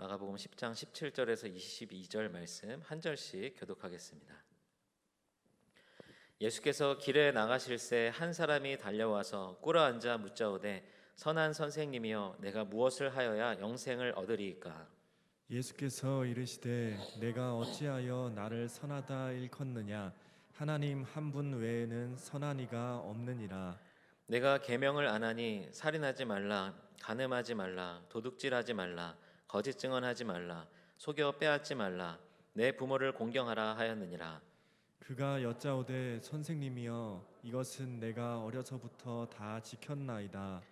마가복음 10장 17절에서 22절 말씀 한 절씩 교독하겠습니다. 예수께서 길에 나가실새 한 사람이 달려와서 꿇어앉아 묻자오되 선한 선생님이여 내가 무엇을 하여야 영생을 얻으리이까? 예수께서 이르시되 내가 어찌하여 나를 선하다 일컫느냐 하나님 한 분 외에는 선한 이가 없느니라. 내가 계명을 안 하니 살인하지 말라, 간음하지 말라, 도둑질하지 말라, 거짓 증언하지 말라, 속여 빼앗지 말라, 내 부모를 공경하라 하였느니라. 그가 여짜오되 선생님이여 이것은 내가 어려서부터 다 지켰나이다.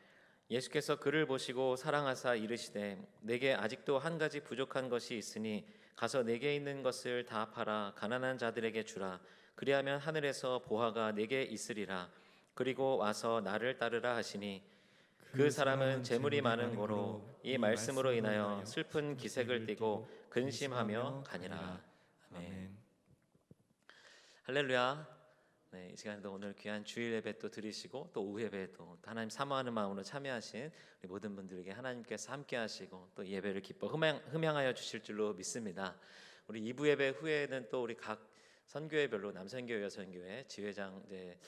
예수께서 그를 보시고 사랑하사 이르시되 내게 아직도 한 가지 부족한 것이 있으니 가서 내게 있는 것을 다 팔아 가난한 자들에게 주라. 그리하면 하늘에서 보화가 내게 있으리라. 그리고 와서 나를 따르라 하시니 그 사람은 재물이 많은 고로 이 말씀으로 인하여 슬픈 기색을 띠고 근심하며 가니라. 아멘. 할렐루야. 네, 이 시간에도 오늘 귀한 주일 예배 또 드리시고 또 오후 예배도 하나님 사모하는 마음으로 참여하신 우리 모든 분들에게 하나님께서 함께 하시고 또 예배를 기뻐 흠양하여 주실 줄로 믿습니다. 우리 2부 예배 후에는 또 우리 각 선교회별로 남선교회, 여선교회 지회장 이제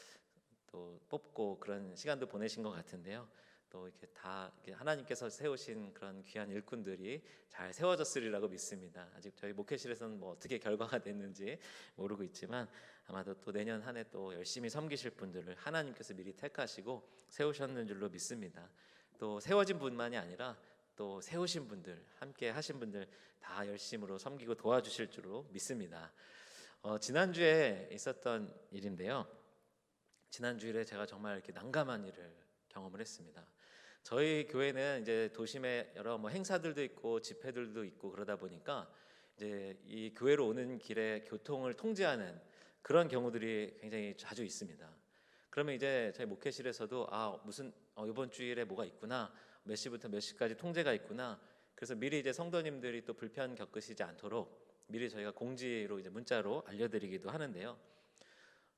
또 뽑고 그런 시간도 보내신 것 같은데요. 또 이렇게 다 하나님께서 세우신 그런 귀한 일꾼들이 잘 세워졌으리라고 믿습니다. 아직 저희 목회실에서는 뭐 어떻게 결과가 됐는지 모르고 있지만 아마도 또 내년 한 해 또 열심히 섬기실 분들을 하나님께서 미리 택하시고 세우셨는 줄로 믿습니다. 또 세워진 분만이 아니라 또 세우신 분들, 함께 하신 분들 다 열심으로 섬기고 도와주실 줄로 믿습니다. 지난주에 있었던 일인데요. 지난 주일에 제가 정말 이렇게 난감한 일을 경험을 했습니다. 저희 교회는 이제 도심에 여러 행사들도 있고 집회들도 있고 그러다 보니까 이제 이 교회로 오는 길에 교통을 통제하는 그런 경우들이 굉장히 자주 있습니다. 그러면 이제 저희 목회실에서도 무슨 이번 주일에 뭐가 있구나, 몇 시부터 몇 시까지 통제가 있구나. 그래서 미리 이제 성도님들이 또 불편 겪으시지 않도록 미리 저희가 공지로 이제 문자로 알려드리기도 하는데요.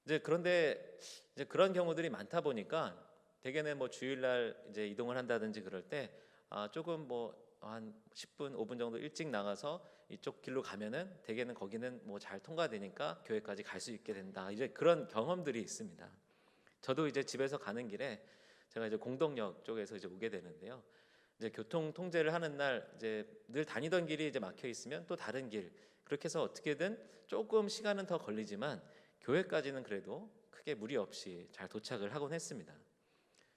이제 그런데 이제 그런 경우들이 많다 보니까 대개는 뭐 주일날 이제 이동을 한다든지 그럴 때 조금 한 10분, 5분 정도 일찍 나가서 이쪽 길로 가면은 대개는 거기는 뭐 잘 통과되니까 교회까지 갈 수 있게 된다. 이제 그런 경험들이 있습니다. 저도 이제 집에서 가는 길에 제가 이제 공덕역 쪽에서 이제 오게 되는데요. 이제 교통 통제를 하는 날 이제 늘 다니던 길이 이제 막혀 있으면 또 다른 길 그렇게 해서 어떻게든 조금 시간은 더 걸리지만 교회까지는 그래도 크게 무리 없이 잘 도착을 하곤 했습니다.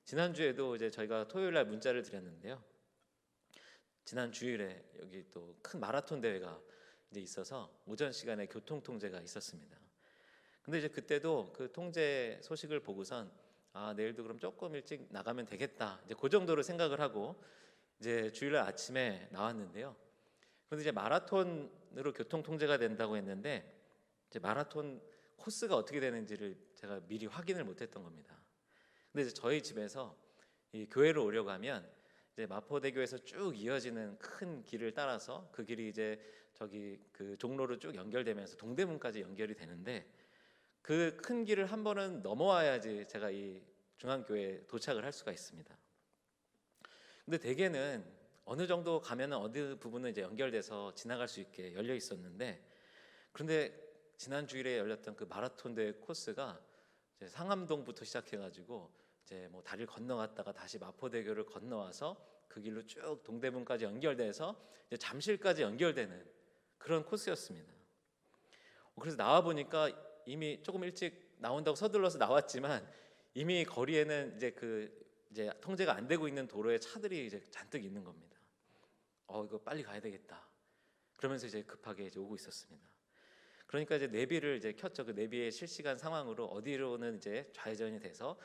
지난주에도 이제 저희가 토요일 날 문자를 드렸는데요. 지난 주일에 여기 또 큰 마라톤 대회가 이제 있어서 오전 시간에 교통 통제가 있었습니다. 근데 이제 그때도 그 통제 소식을 보고선 내일도 그럼 조금 일찍 나가면 되겠다. 이제 그 정도로 생각을 하고 이제 주일날 아침에 나왔는데요. 그런데 이제 마라톤으로 교통 통제가 된다고 했는데 이제 마라톤 코스가 어떻게 되는지를 제가 미리 확인을 못했던 겁니다. 근데 이제 저희 집에서 이 교회로 오려고 하면 이제 마포대교에서 쭉 이어지는 큰 길을 따라서 그 길이 이제 저기 그 종로로 쭉 연결되면서 동대문까지 연결이 되는데 그 큰 길을 한 번은 넘어와야지 제가 이 중앙교회에 도착을 할 수가 있습니다. 근데 대개는 어느 정도 가면은 어느 부분은 이제 연결돼서 지나갈 수 있게 열려 있었는데 그런데 지난 주일에 열렸던 그 마라톤 대회 코스가 이제 상암동부터 시작해가지고 이제 뭐 다리를 건너갔다가 다시 마포대교를 건너와서 그 길로 쭉 동대문까지 연결돼서 이제 잠실까지 연결되는 그런 코스였습니다. 그래서 나와 보니까 이미 조금 일찍 나온다고 서둘러서 나왔지만 이미 거리에는 이제 통제가 안 되고 있는 도로에 차들이 이제 잔뜩 있는 겁니다. 이거 빨리 가야 되겠다. 그러면서 이제 급하게 이제 오고 있었습니다. 그러니까 이제 내비를 이제 켰죠. 그 내비의 실시간 상황으로 어디로는 이제 좌회전이 돼서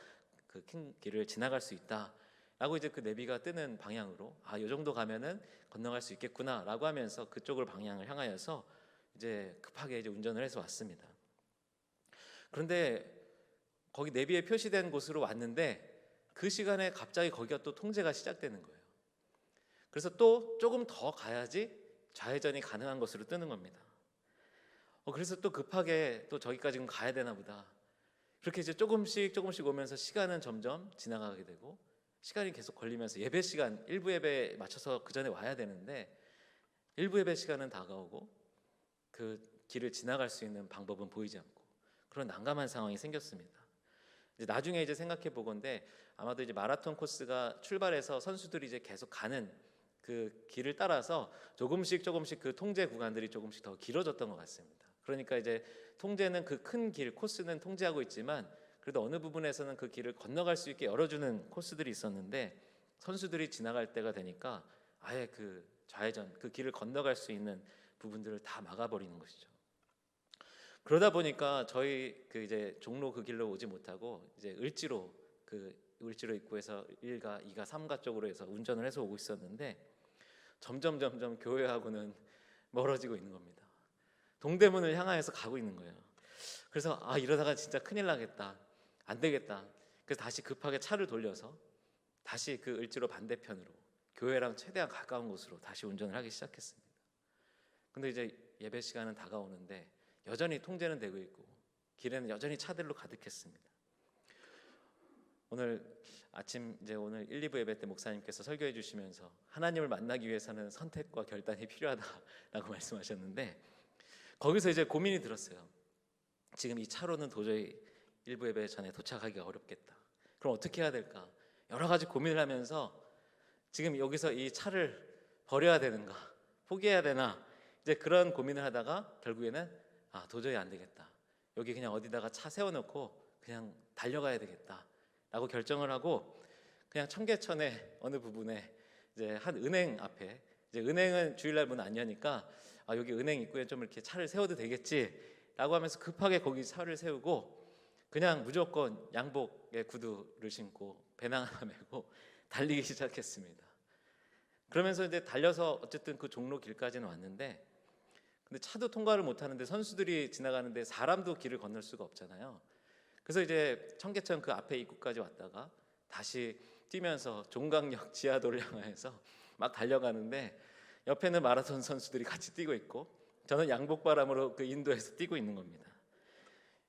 그 큰 길을 지나갈 수 있다라고 이제 그 내비가 뜨는 방향으로 이 정도 가면은 건너갈 수 있겠구나라고 하면서 그쪽을 방향을 향하여서 이제 급하게 이제 운전을 해서 왔습니다. 그런데 거기 내비에 표시된 곳으로 왔는데 그 시간에 갑자기 거기가 또 통제가 시작되는 거예요. 그래서 또 조금 더 가야지 좌회전이 가능한 것으로 뜨는 겁니다. 그래서 또 급하게 또 저기까지 가야 되나 보다. 그렇게 이제 조금씩 오면서 시간은 점점 지나가게 되고 시간이 계속 걸리면서 예배 시간, 일부 예배에 맞춰서 그 전에 와야 되는데 일부 예배 시간은 다가오고 그 길을 지나갈 수 있는 방법은 보이지 않고 그런 난감한 상황이 생겼습니다. 이제 나중에 이제 생각해 보건데 아마도 이제 마라톤 코스가 출발해서 선수들이 이제 계속 가는 그 길을 따라서 조금씩 그 통제 구간들이 조금씩 더 길어졌던 것 같습니다. 그러니까 이제 통제는 그 큰 길 코스는 통제하고 있지만 그래도 어느 부분에서는 그 길을 건너갈 수 있게 열어주는 코스들이 있었는데 선수들이 지나갈 때가 되니까 아예 그 좌회전 그 길을 건너갈 수 있는 부분들을 다 막아버리는 것이죠. 그러다 보니까 저희 그 이제 종로 그 길로 오지 못하고 이제 을지로 입구에서 1가 2가 3가 쪽으로 해서 운전을 해서 오고 있었는데 점점 교회하고는 멀어지고 있는 겁니다. 동대문을 향하여서 가고 있는 거예요. 그래서 이러다가 진짜 큰일 나겠다. 안 되겠다. 그래서 다시 급하게 차를 돌려서 다시 그 을지로 반대편으로 교회랑 최대한 가까운 곳으로 다시 운전을 하기 시작했습니다. 근데 이제 예배 시간은 다가오는데 여전히 통제는 되고 있고 길에는 여전히 차들로 가득했습니다. 오늘 아침 이제 오늘 1, 2부 예배 때 목사님께서 설교해 주시면서 하나님을 만나기 위해서는 선택과 결단이 필요하다라고 말씀하셨는데 거기서 이제 고민이 들었어요. 지금 이 차로는 도저히 1부 예배 전에 도착하기가 어렵겠다. 그럼 어떻게 해야 될까? 여러 가지 고민을 하면서 지금 여기서 이 차를 버려야 되는가? 포기해야 되나? 이제 그런 고민을 하다가 결국에는 도저히 안 되겠다. 여기 그냥 어디다가 차 세워놓고 그냥 달려가야 되겠다. 라고 결정을 하고 그냥 청계천의 어느 부분에 이제 한 은행 앞에 이제 은행은 주일날 문 안 여니까 여기 은행 입구에 좀 이렇게 차를 세워도 되겠지라고 하면서 급하게 거기 차를 세우고 그냥 무조건 양복에 구두를 신고 배낭 하나 메고 달리기 시작했습니다. 그러면서 이제 달려서 어쨌든 그 종로 길까지는 왔는데 근데 차도 통과를 못 하는데 선수들이 지나가는데 사람도 길을 건널 수가 없잖아요. 그래서 이제 청계천 그 앞에 입구까지 왔다가 다시 뛰면서 종강역 지하도를 향해서 막 달려가는데 옆에는 마라톤 선수들이 같이 뛰고 있고 저는 양복바람으로 그 인도에서 뛰고 있는 겁니다.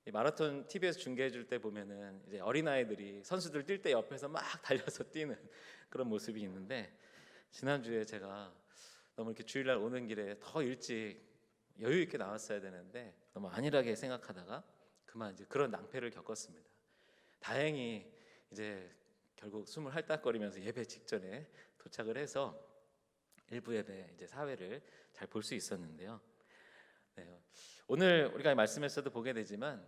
이 마라톤 TV에서 중계해 줄 때 보면은 이제 어린아이들이 선수들 뛸 때 옆에서 막 달려서 뛰는 그런 모습이 있는데 지난주에 제가 너무 이렇게 주일날 오는 길에 더 일찍 여유 있게 나왔어야 되는데 너무 안일하게 생각하다가 그만 이제 그런 낭패를 겪었습니다. 다행히 이제 결국 숨을 헐떡거리면서 예배 직전에 도착을 해서 일부 예배 이제 사회를 잘 볼 수 있었는데요. 네, 오늘 우리가 말씀에서도 보게 되지만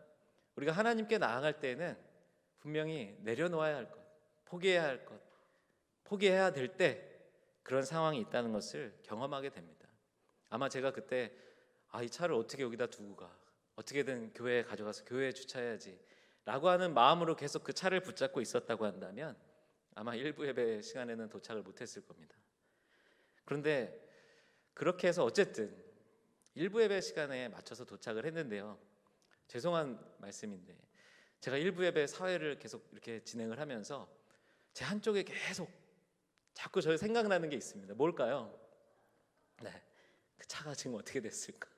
우리가 하나님께 나아갈 때는 분명히 내려놓아야 할 것, 포기해야 할 것, 포기해야 될 때 그런 상황이 있다는 것을 경험하게 됩니다. 아마 제가 그때 이 차를 어떻게 여기다 두고 가? 어떻게든 교회에 가져가서 교회에 주차해야지 라고 하는 마음으로 계속 그 차를 붙잡고 있었다고 한다면 아마 일부 예배 시간에는 도착을 못했을 겁니다. 그런데 그렇게 해서 어쨌든 일부 예배 시간에 맞춰서 도착을 했는데요. 죄송한 말씀인데 제가 일부 예배 사회를 계속 이렇게 진행을 하면서 제 한쪽에 계속 자꾸 저 생각나는 게 있습니다. 뭘까요? 네, 그 차가 지금 어떻게 됐을까?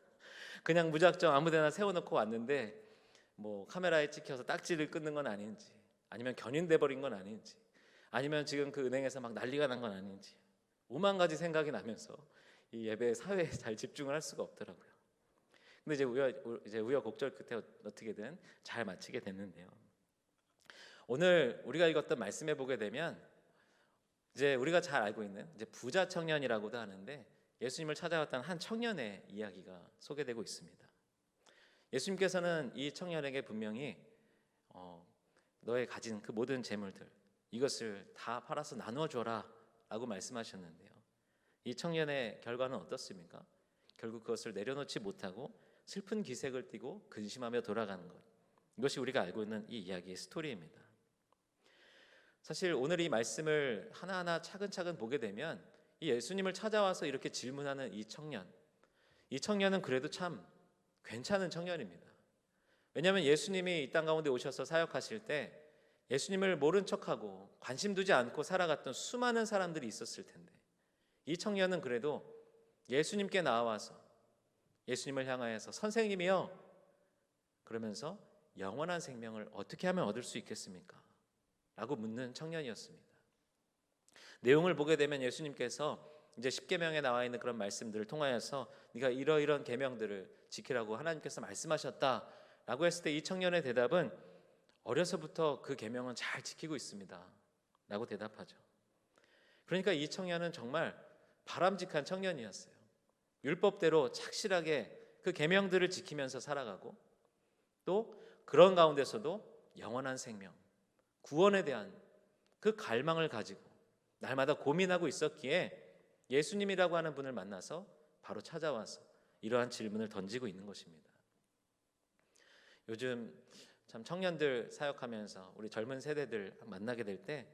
그냥 무작정 아무데나 세워놓고 왔는데 뭐 카메라에 찍혀서 딱지를 끊는 건 아닌지 아니면 견인돼 버린 건 아닌지 아니면 지금 그 은행에서 막 난리가 난 건 아닌지 오만 가지 생각이 나면서 이 예배 사회에 잘 집중을 할 수가 없더라고요. 근데 이제 우여곡절 끝에 어떻게든 잘 마치게 됐는데요. 오늘 우리가 읽었던 말씀해 보게 되면 이제 우리가 잘 알고 있는 이제 부자 청년이라고도 하는데 예수님을 찾아왔던 한 청년의 이야기가 소개되고 있습니다. 예수님께서는 이 청년에게 분명히 너의 가진 그 모든 재물들 이것을 다 팔아서 나누어 줘라 라고 말씀하셨는데요. 이 청년의 결과는 어떻습니까? 결국 그것을 내려놓지 못하고 슬픈 기색을 띠고 근심하며 돌아가는 것, 이것이 우리가 알고 있는 이 이야기의 스토리입니다. 사실 오늘 이 말씀을 하나하나 차근차근 보게 되면 이 예수님을 찾아와서 이렇게 질문하는 이 청년은 그래도 참 괜찮은 청년입니다. 왜냐하면 예수님이 이 땅 가운데 오셔서 사역하실 때 예수님을 모른 척하고 관심 두지 않고 살아갔던 수많은 사람들이 있었을 텐데 이 청년은 그래도 예수님께 나와서 예수님을 향하여서 선생님이요 그러면서 영원한 생명을 어떻게 하면 얻을 수 있겠습니까? 라고 묻는 청년이었습니다. 내용을 보게 되면 예수님께서 이제 십계명에 나와 있는 그런 말씀들을 통하여서 네가 이러이러한 계명들을 지키라고 하나님께서 말씀하셨다라고 했을 때 이 청년의 대답은 어려서부터 그 계명은 잘 지키고 있습니다 라고 대답하죠. 그러니까 이 청년은 정말 바람직한 청년이었어요. 율법대로 착실하게 그 계명들을 지키면서 살아가고 또 그런 가운데서도 영원한 생명, 구원에 대한 그 갈망을 가지고 날마다 고민하고 있었기에 예수님이라고 하는 분을 만나서 바로 찾아와서 이러한 질문을 던지고 있는 것입니다. 요즘 참 청년들 사역하면서 우리 젊은 세대들 만나게 될 때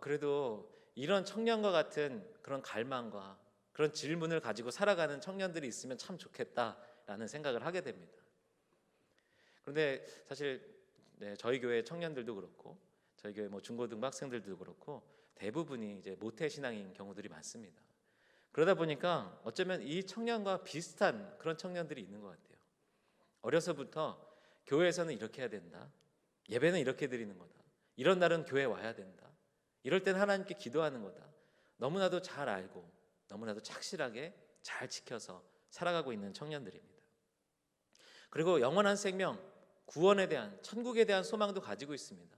그래도 이런 청년과 같은 그런 갈망과 그런 질문을 가지고 살아가는 청년들이 있으면 참 좋겠다라는 생각을 하게 됩니다. 그런데 사실 저희 교회 청년들도 그렇고 저희 교회 중고등부 학생들도 그렇고 대부분이 이제 모태 신앙인 경우들이 많습니다. 그러다 보니까 어쩌면 이 청년과 비슷한 그런 청년들이 있는 것 같아요. 어려서부터 교회에서는 이렇게 해야 된다. 예배는 이렇게 드리는 거다. 이런 날은 교회 와야 된다. 이럴 땐 하나님께 기도하는 거다. 너무나도 잘 알고 너무나도 착실하게 잘 지켜서 살아가고 있는 청년들입니다. 그리고 영원한 생명, 구원에 대한, 천국에 대한 소망도 가지고 있습니다.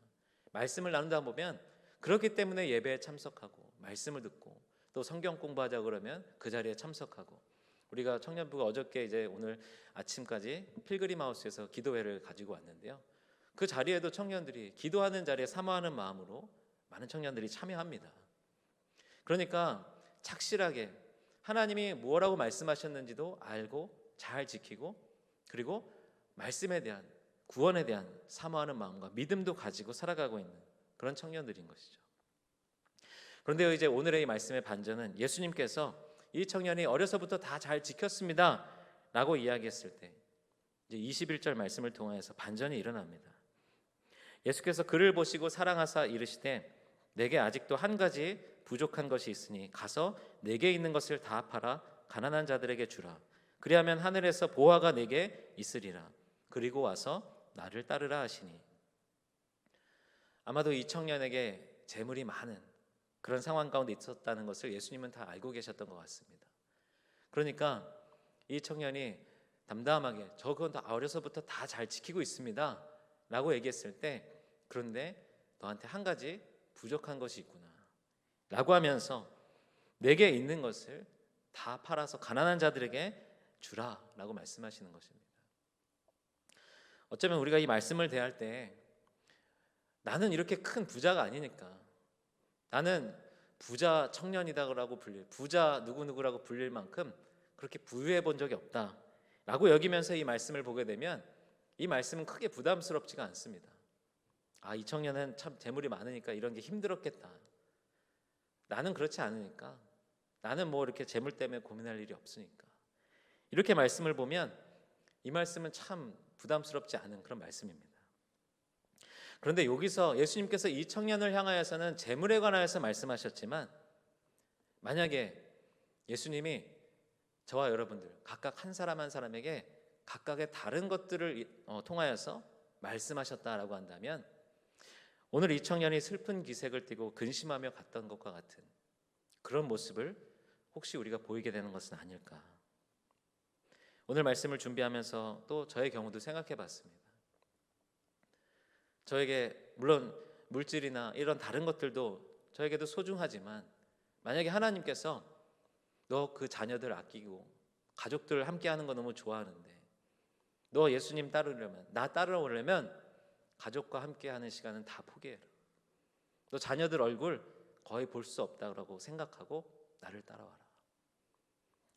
말씀을 나누다 보면 그렇기 때문에 예배에 참석하고 말씀을 듣고 또 성경 공부하자 그러면 그 자리에 참석하고, 우리가 청년부가 어저께 이제 오늘 아침까지 필그림 하우스에서 기도회를 가지고 왔는데요. 그 자리에도 청년들이 기도하는 자리에 사모하는 마음으로 많은 청년들이 참여합니다. 그러니까 착실하게 하나님이 뭐라고 말씀하셨는지도 알고 잘 지키고 그리고 말씀에 대한, 구원에 대한 사모하는 마음과 믿음도 가지고 살아가고 있는 그런 청년들인 것이죠. 그런데 이제 오늘의 이 말씀의 반전은 예수님께서 이 청년이 어려서부터 다 잘 지켰습니다 라고 이야기했을 때 이제 21절 말씀을 통해서 반전이 일어납니다. 예수께서 그를 보시고 사랑하사 이르시되 내게 아직도 한 가지 부족한 것이 있으니 가서 내게 있는 것을 다 팔아 가난한 자들에게 주라. 그리하면 하늘에서 보화가 내게 있으리라. 그리고 와서 나를 따르라 하시니. 아마도 이 청년에게 재물이 많은 그런 상황 가운데 있었다는 것을 예수님은 다 알고 계셨던 것 같습니다. 그러니까 이 청년이 담담하게 저건 다 어려서부터 다 잘 지키고 있습니다 라고 얘기했을 때, 그런데 너한테 한 가지 부족한 것이 있구나 라고 하면서 내게 있는 것을 다 팔아서 가난한 자들에게 주라 라고 말씀하시는 것입니다. 어쩌면 우리가 이 말씀을 대할 때 나는 이렇게 큰 부자가 아니니까, 나는 부자 청년이다라고 불릴, 부자 누구누구라고 불릴 만큼 그렇게 부유해 본 적이 없다 라고 여기면서 이 말씀을 보게 되면 이 말씀은 크게 부담스럽지가 않습니다. 이 청년은 참 재물이 많으니까 이런 게 힘들었겠다. 나는 그렇지 않으니까, 나는 이렇게 재물 때문에 고민할 일이 없으니까, 이렇게 말씀을 보면 이 말씀은 참 부담스럽지 않은 그런 말씀입니다. 그런데 여기서 예수님께서 이 청년을 향하여서는 재물에 관하여서 말씀하셨지만, 만약에 예수님이 저와 여러분들 각각 한 사람 한 사람에게 각각의 다른 것들을 통하여서 말씀하셨다라고 한다면 오늘 이 청년이 슬픈 기색을 띠고 근심하며 갔던 것과 같은 그런 모습을 혹시 우리가 보이게 되는 것은 아닐까. 오늘 말씀을 준비하면서 또 저의 경우도 생각해 봤습니다. 저에게 물론 물질이나 이런 다른 것들도 저에게도 소중하지만, 만약에 하나님께서 너 그 자녀들 아끼고 가족들 함께 하는 거 너무 좋아하는데 너 예수님 따르려면, 나 따라오려면 가족과 함께 하는 시간은 다 포기해라. 너 자녀들 얼굴 거의 볼 수 없다고 생각하고 나를 따라와라.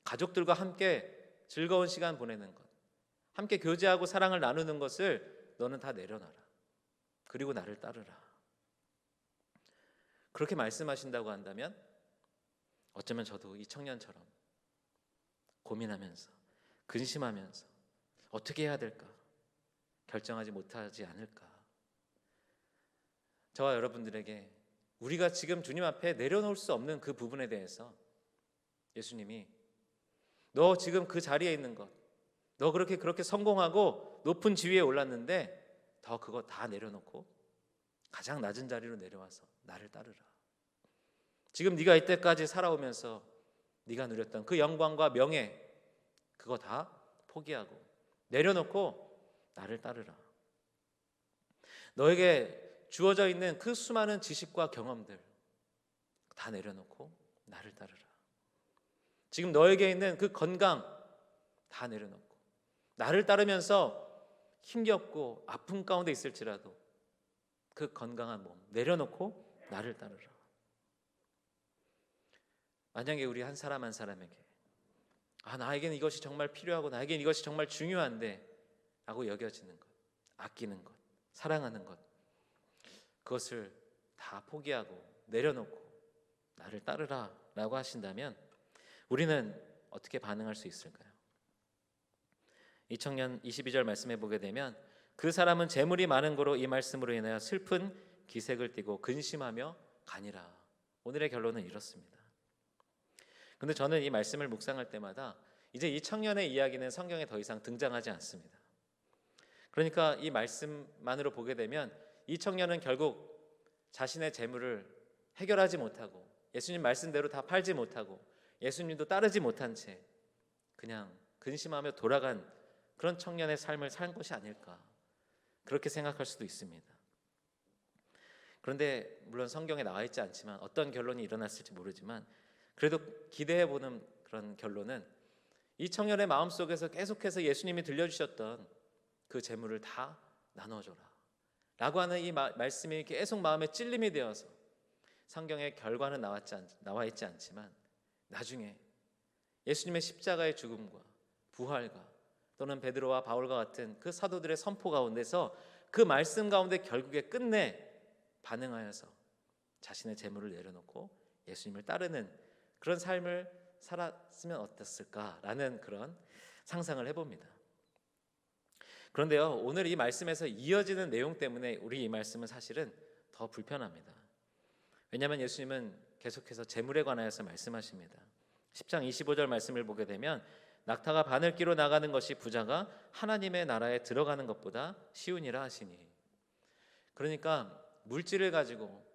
가족들과 함께 즐거운 시간 보내는 것, 함께 교제하고 사랑을 나누는 것을 너는 다 내려놔라. 그리고 나를 따르라. 그렇게 말씀하신다고 한다면 어쩌면 저도 이 청년처럼 고민하면서 근심하면서 어떻게 해야 될까 결정하지 못하지 않을까. 저와 여러분들에게 우리가 지금 주님 앞에 내려놓을 수 없는 그 부분에 대해서 예수님이 너 지금 그 자리에 있는 것, 너 그렇게 성공하고 높은 지위에 올랐는데 더 그거 다 내려놓고 가장 낮은 자리로 내려와서 나를 따르라. 지금 네가 이때까지 살아오면서 네가 누렸던 그 영광과 명예, 그거 다 포기하고 내려놓고 나를 따르라. 너에게 주어져 있는 그 수많은 지식과 경험들 다 내려놓고 나를 따르라. 지금 너에게 있는 그 건강 다 내려놓고 나를 따르면서 힘겹고 아픔 가운데 있을지라도 그 건강한 몸 내려놓고 나를 따르라. 만약에 우리 한 사람 한 사람에게 나에게는 이것이 정말 필요하고 나에게는 이것이 정말 중요한데 라고 여겨지는 것, 아끼는 것, 사랑하는 것, 그것을 다 포기하고 내려놓고 나를 따르라 라고 하신다면 우리는 어떻게 반응할 수 있을까요? 이 청년 22절 말씀해 보게 되면 그 사람은 재물이 많은 고로 이 말씀으로 인하여 슬픈 기색을 띠고 근심하며 가니라. 오늘의 결론은 이렇습니다. 근데 저는 이 말씀을 묵상할 때마다 이제 이 청년의 이야기는 성경에 더 이상 등장하지 않습니다. 그러니까 이 말씀만으로 보게 되면 이 청년은 결국 자신의 재물을 해결하지 못하고 예수님 말씀대로 다 팔지 못하고 예수님도 따르지 못한 채 그냥 근심하며 돌아간 그런 청년의 삶을 산 것이 아닐까, 그렇게 생각할 수도 있습니다. 그런데 물론 성경에 나와 있지 않지만 어떤 결론이 일어났을지 모르지만 그래도 기대해보는 그런 결론은 이 청년의 마음속에서 계속해서 예수님이 들려주셨던 그 재물을 다 나눠줘라 라고 하는 이 말씀이 계속 마음에 찔림이 되어서 성경의 결과는 나와 있지 않지만 나중에 예수님의 십자가의 죽음과 부활과 또는 베드로와 바울과 같은 그 사도들의 선포 가운데서 그 말씀 가운데 결국에 끝내 반응하여서 자신의 재물을 내려놓고 예수님을 따르는 그런 삶을 살았으면 어땠을까라는 그런 상상을 해봅니다. 그런데요, 오늘 이 말씀에서 이어지는 내용 때문에 우리 이 말씀은 사실은 더 불편합니다. 왜냐하면 예수님은 계속해서 재물에 관하여서 말씀하십니다. 10장 25절 말씀을 보게 되면 낙타가 바늘 끼로 나가는 것이 부자가 하나님의 나라에 들어가는 것보다 쉬우니라 하시니, 그러니까 물질을 가지고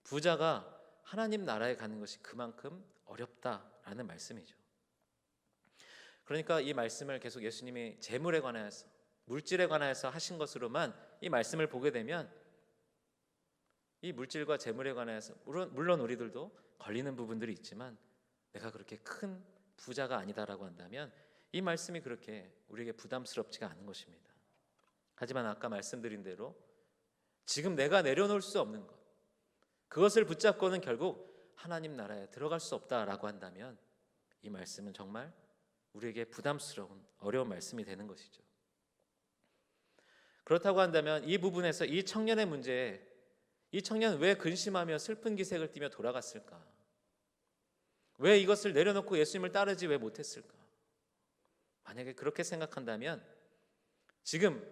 부자가 하나님 나라에 가는 것이 그만큼 어렵다라는 말씀이죠. 그러니까 이 말씀을 계속 예수님이 재물에 관하여서 물질에 관하여서 하신 것으로만 이 말씀을 보게 되면 이 물질과 재물에 관해서 물론 우리들도 걸리는 부분들이 있지만 내가 그렇게 큰 부자가 아니다라고 한다면 이 말씀이 그렇게 우리에게 부담스럽지가 않은 것입니다. 하지만 아까 말씀드린 대로 지금 내가 내려놓을 수 없는 것, 그것을 붙잡고는 결국 하나님 나라에 들어갈 수 없다라고 한다면 이 말씀은 정말 우리에게 부담스러운 어려운 말씀이 되는 것이죠. 그렇다고 한다면 이 부분에서 이 청년의 문제에 이 청년은 왜 근심하며 슬픈 기색을 띠며 돌아갔을까? 왜 이것을 내려놓고 예수님을 따르지 왜 못했을까? 만약에 그렇게 생각한다면 지금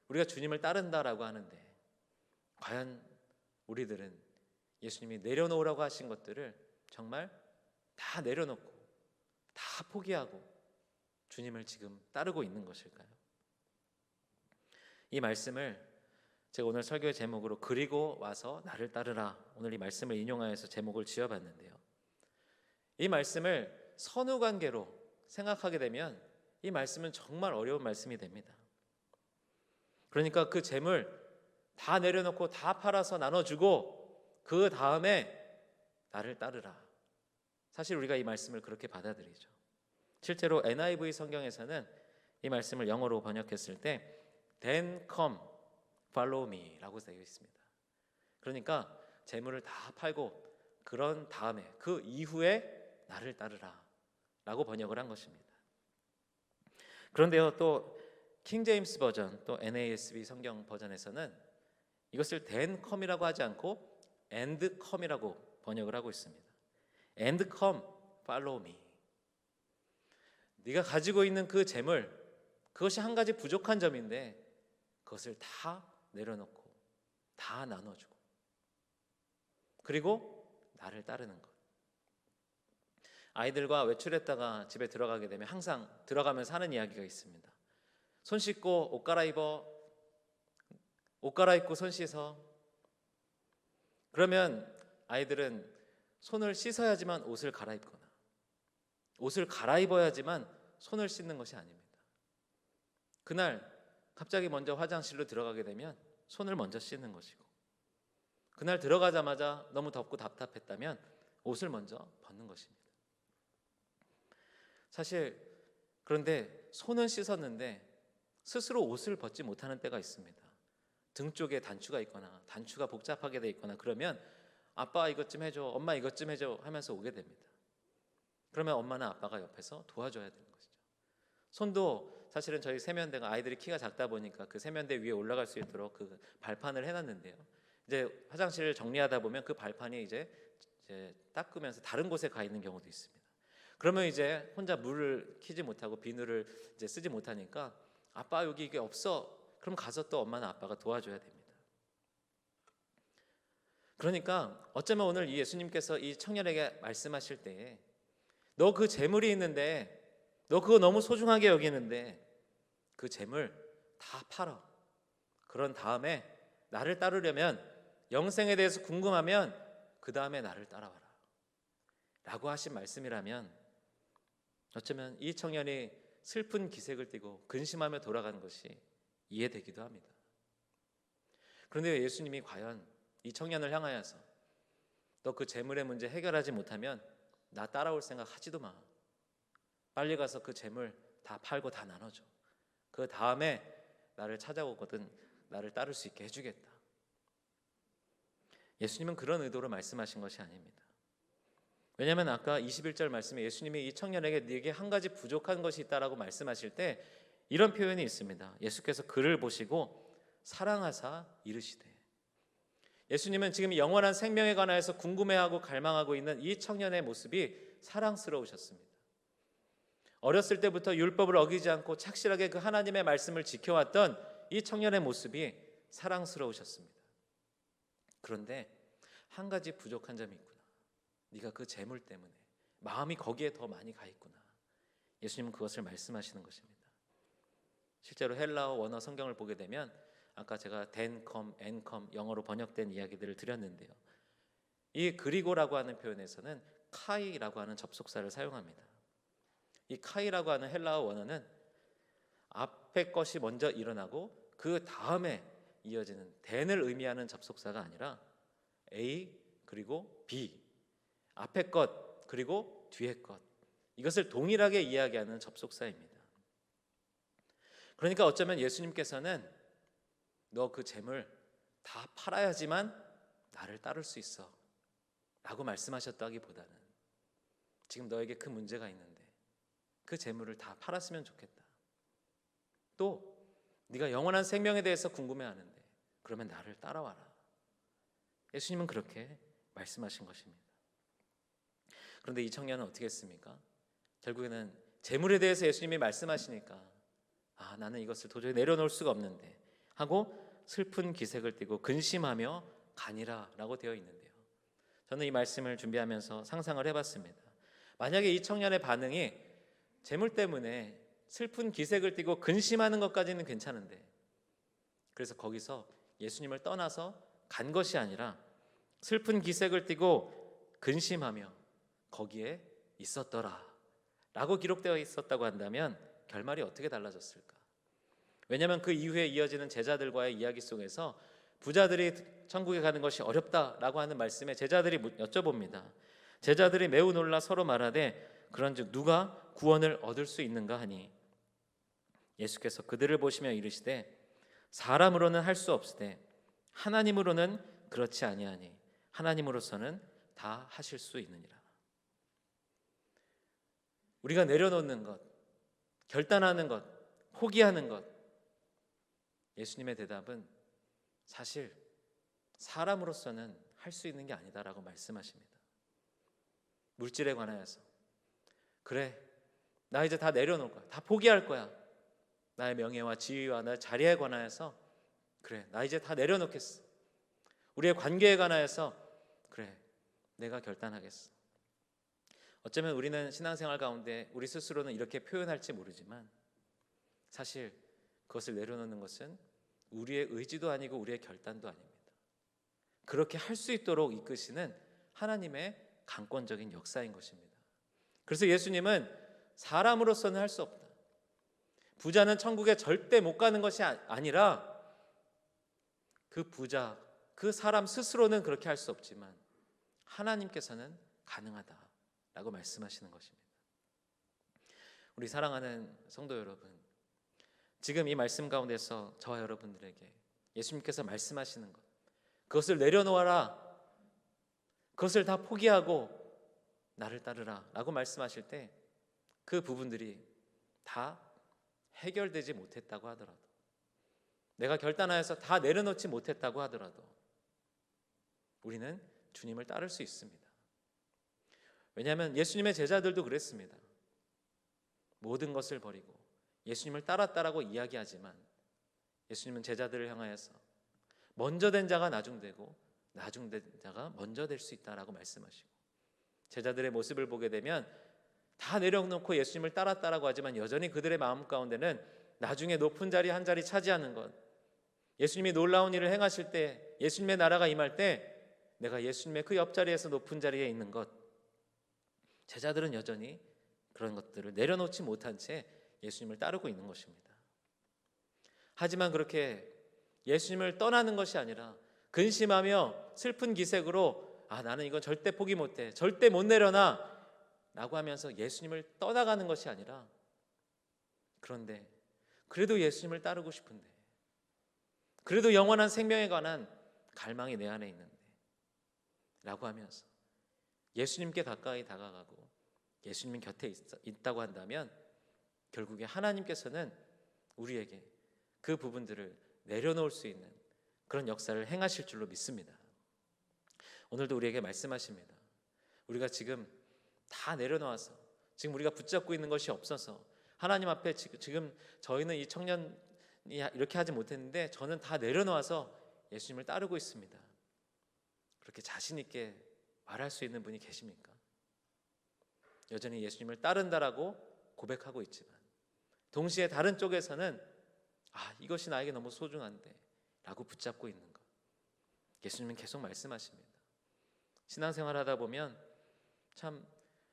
우리가 주님을 따른다라고 하는데 과연 우리들은 예수님이 내려놓으라고 하신 것들을 정말 다 내려놓고 다 포기하고 주님을 지금 따르고 있는 것일까요? 이 말씀을 제가 오늘 설교의 제목으로 그리고 와서 나를 따르라, 오늘 이 말씀을 인용하여서 제목을 지어봤는데요. 이 말씀을 선후관계로 생각하게 되면 이 말씀은 정말 어려운 말씀이 됩니다. 그러니까 그 재물 다 내려놓고 다 팔아서 나눠주고 그 다음에 나를 따르라. 사실 우리가 이 말씀을 그렇게 받아들이죠. 실제로 NIV 성경에서는 이 말씀을 영어로 번역했을 때 Then come, follow me 라고 되어 있습니다. 그러니까 재물을 다 팔고 그런 다음에 그 이후에 나를 따르라 라고 번역을 한 것입니다. 그런데요, 또 킹제임스 버전 또 NASB 성경 버전에서는 이것을 then come이라고 하지 않고 and come이라고 번역을 하고 있습니다. And come, follow me. 네가 가지고 있는 그 재물, 그것이 한 가지 부족한 점인데 그것을 다 내려놓고 다 나눠주고 그리고 나를 따르는 것. 아이들과 외출했다가 집에 들어가게 되면 항상 들어가면서 하는 이야기가 있습니다. 손 씻고 옷 갈아입고 손 씻어. 그러면 아이들은 손을 씻어야지만 옷을 갈아입거나 옷을 갈아입어야지만 손을 씻는 것이 아닙니다. 그날 갑자기 먼저 화장실로 들어가게 되면 손을 먼저 씻는 것이고, 그날 들어가자마자 너무 덥고 답답했다면 옷을 먼저 벗는 것입니다. 사실 그런데 손은 씻었는데 스스로 옷을 벗지 못하는 때가 있습니다. 등 쪽에 단추가 있거나 단추가 복잡하게 돼 있거나 그러면 아빠 이것 좀 해줘, 엄마 이것 좀 해줘 하면서 오게 됩니다. 그러면 엄마나 아빠가 옆에서 도와줘야 되는 것이죠. 손도 사실은 저희 세면대가 아이들이 키가 작다 보니까 그 세면대 위에 올라갈 수 있도록 그 발판을 해놨는데요. 이제 화장실을 정리하다 보면 그 발판이 이제 닦으면서 다른 곳에 가 있는 경우도 있습니다. 그러면 이제 혼자 물을 키지 못하고 비누를 이제 쓰지 못하니까 아빠 여기 이게 없어. 그럼 가서 또 엄마나 아빠가 도와줘야 됩니다. 그러니까 어쩌면 오늘 이 예수님께서 이 청년에게 말씀하실 때에 너 그 재물이 있는데 너 그거 너무 소중하게 여기는데 그 재물 다 팔어. 그런 다음에 나를 따르려면 영생에 대해서 궁금하면 그 다음에 나를 따라와라 라고 하신 말씀이라면 어쩌면 이 청년이 슬픈 기색을 띠고 근심하며 돌아가는 것이 이해되기도 합니다. 그런데 예수님이 과연 이 청년을 향하여서 너 그 재물의 문제 해결하지 못하면 나 따라올 생각 하지도 마. 빨리 가서 그 재물 다 팔고 다 나눠줘. 그 다음에 나를 찾아오거든 나를 따를 수 있게 해주겠다. 예수님은 그런 의도로 말씀하신 것이 아닙니다. 왜냐하면 아까 21절 말씀에 예수님이 이 청년에게 네게 한 가지 부족한 것이 있다라고 말씀하실 때 이런 표현이 있습니다. 예수께서 그를 보시고 사랑하사 이르시되. 예수님은 지금 영원한 생명에 관하여서 궁금해하고 갈망하고 있는 이 청년의 모습이 사랑스러우셨습니다. 어렸을 때부터 율법을 어기지 않고 착실하게 그 하나님의 말씀을 지켜왔던 이 청년의 모습이 사랑스러우셨습니다. 그런데 한 가지 부족한 점이 있구나. 네가 그 재물 때문에 마음이 거기에 더 많이 가 있구나. 예수님은 그것을 말씀하시는 것입니다. 실제로 헬라어 원어 성경을 보게 되면 아까 제가 덴컴, 엔컴 영어로 번역된 이야기들을 드렸는데요. 이 그리고라고 하는 표현에서는 카이라고 하는 접속사를 사용합니다. 이 카이라고 하는 헬라어 원어는 앞에 것이 먼저 일어나고 그 다음에 이어지는 덴을 의미하는 접속사가 아니라 A 그리고 B 앞에 것 그리고 뒤에 것 이것을 동일하게 이야기하는 접속사입니다. 그러니까 어쩌면 예수님께서는 너 그 재물 다 팔아야지만 나를 따를 수 있어 라고 말씀하셨다기보다는 지금 너에게 그 문제가 있는데 그 재물을 다 팔았으면 좋겠다. 또 네가 영원한 생명에 대해서 궁금해하는데 그러면 나를 따라와라. 예수님은 그렇게 말씀하신 것입니다. 그런데 이 청년은 어떻게 했습니까? 결국에는 재물에 대해서 예수님이 말씀하시니까 나는 이것을 도저히 내려놓을 수가 없는데 하고 슬픈 기색을 띠고 근심하며 가니라 라고 되어 있는데요. 저는 이 말씀을 준비하면서 상상을 해봤습니다. 만약에 이 청년의 반응이 재물 때문에 슬픈 기색을 띠고 근심하는 것까지는 괜찮은데 그래서 거기서 예수님을 떠나서 간 것이 아니라 슬픈 기색을 띠고 근심하며 거기에 있었더라 라고 기록되어 있었다고 한다면 결말이 어떻게 달라졌을까? 왜냐하면 그 이후에 이어지는 제자들과의 이야기 속에서 부자들이 천국에 가는 것이 어렵다라고 하는 말씀에 제자들이 여쭤봅니다. 제자들이 매우 놀라 서로 말하되 그런즉 누가 구원을 얻을 수 있는가 하니 예수께서 그들을 보시며 이르시되 사람으로는 할 수 없으되 하나님으로는 그렇지 아니하니 하나님으로서는 다 하실 수 있느니라. 우리가 내려놓는 것, 결단하는 것, 포기하는 것 예수님의 대답은 사실 사람으로서는 할 수 있는 게 아니다라고 말씀하십니다. 물질에 관하여서 그래 나 이제 다 내려놓을 거야. 다 포기할 거야. 나의 명예와 지위와 나의 자리에 관하여서 그래 나 이제 다 내려놓겠어. 우리의 관계에 관하여서 그래 내가 결단하겠어. 어쩌면 우리는 신앙생활 가운데 우리 스스로는 이렇게 표현할지 모르지만 사실 그것을 내려놓는 것은 우리의 의지도 아니고 우리의 결단도 아닙니다. 그렇게 할 수 있도록 이끄시는 하나님의 강권적인 역사인 것입니다. 그래서 예수님은 사람으로서는 할 수 없다. 부자는 천국에 절대 못 가는 것이 아니라 그 부자, 그 사람 스스로는 그렇게 할 수 없지만 하나님께서는 가능하다라고 말씀하시는 것입니다. 우리 사랑하는 성도 여러분, 지금 이 말씀 가운데서 저와 여러분들에게 예수님께서 말씀하시는 것, 그것을 내려놓아라, 그것을 다 포기하고 나를 따르라 라고 말씀하실 때 그 부분들이 다 해결되지 못했다고 하더라도, 내가 결단하여서 다 내려놓지 못했다고 하더라도 우리는 주님을 따를 수 있습니다. 왜냐하면 예수님의 제자들도 그랬습니다. 모든 것을 버리고 예수님을 따랐다라고 이야기하지만 예수님은 제자들을 향하여서 먼저 된 자가 나중되고 나중된 자가 먼저 될 수 있다라고 말씀하시고, 제자들의 모습을 보게 되면 다 내려놓고 예수님을 따랐다라고 하지만 여전히 그들의 마음 가운데는 나중에 높은 자리 한 자리 차지하는 것, 예수님이 놀라운 일을 행하실 때, 예수님의 나라가 임할 때 내가 예수님의 그 옆자리에서 높은 자리에 있는 것, 제자들은 여전히 그런 것들을 내려놓지 못한 채 예수님을 따르고 있는 것입니다. 하지만 그렇게 예수님을 떠나는 것이 아니라 근심하며 슬픈 기색으로 나는 이건 절대 포기 못해, 절대 못 내려놔 라고 하면서 예수님을 떠나가는 것이 아니라, 그런데 그래도 예수님을 따르고 싶은데, 그래도 영원한 생명에 관한 갈망이 내 안에 있는데 라고 하면서 예수님께 가까이 다가가고 예수님 곁에 있다고 한다면 결국에 하나님께서는 우리에게 그 부분들을 내려놓을 수 있는 그런 역사를 행하실 줄로 믿습니다. 오늘도 우리에게 말씀하십니다. 우리가 지금 다 내려놓아서, 지금 우리가 붙잡고 있는 것이 없어서 하나님 앞에 지금 저희는 이 청년이 이렇게 하지 못했는데 저는 다 내려놓아서 예수님을 따르고 있습니다, 그렇게 자신 있게 말할 수 있는 분이 계십니까? 여전히 예수님을 따른다라고 고백하고 있지만 동시에 다른 쪽에서는 이것이 나에게 너무 소중한데 라고 붙잡고 있는 것, 예수님은 계속 말씀하십니다. 신앙생활 하다 보면 참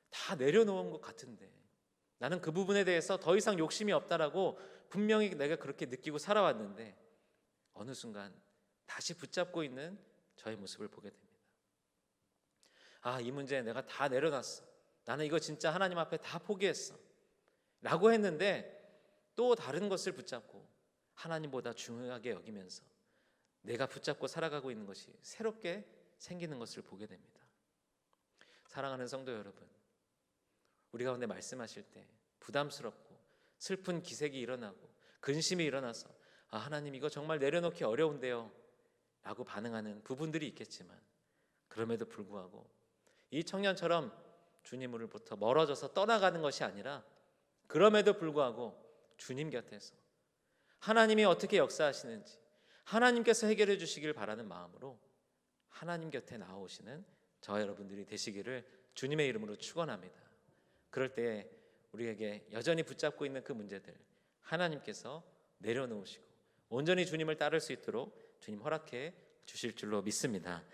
다 내려놓은 것 같은데 나는 그 부분에 대해서 더 이상 욕심이 없다라고 분명히 내가 그렇게 느끼고 살아왔는데 어느 순간 다시 붙잡고 있는 저의 모습을 보게 됩니다. 이 문제 내가 다 내려놨어, 나는 이거 진짜 하나님 앞에 다 포기했어 라고 했는데 또 다른 것을 붙잡고 하나님보다 중요하게 여기면서 내가 붙잡고 살아가고 있는 것이 새롭게 생기는 것을 보게 됩니다. 사랑하는 성도 여러분, 우리 가운데 말씀하실 때 부담스럽고 슬픈 기색이 일어나고 근심이 일어나서 하나님 이거 정말 내려놓기 어려운데요 라고 반응하는 부분들이 있겠지만, 그럼에도 불구하고 이 청년처럼 주님으로부터 멀어져서 떠나가는 것이 아니라 그럼에도 불구하고 주님 곁에서 하나님이 어떻게 역사하시는지 하나님께서 해결해 주시길 바라는 마음으로 하나님 곁에 나오시는 저와 여러분들이 되시기를 주님의 이름으로 축원합니다. 그럴 때 우리에게 여전히 붙잡고 있는 그 문제들 하나님께서 내려놓으시고 온전히 주님을 따를 수 있도록 주님 허락해 주실 줄로 믿습니다.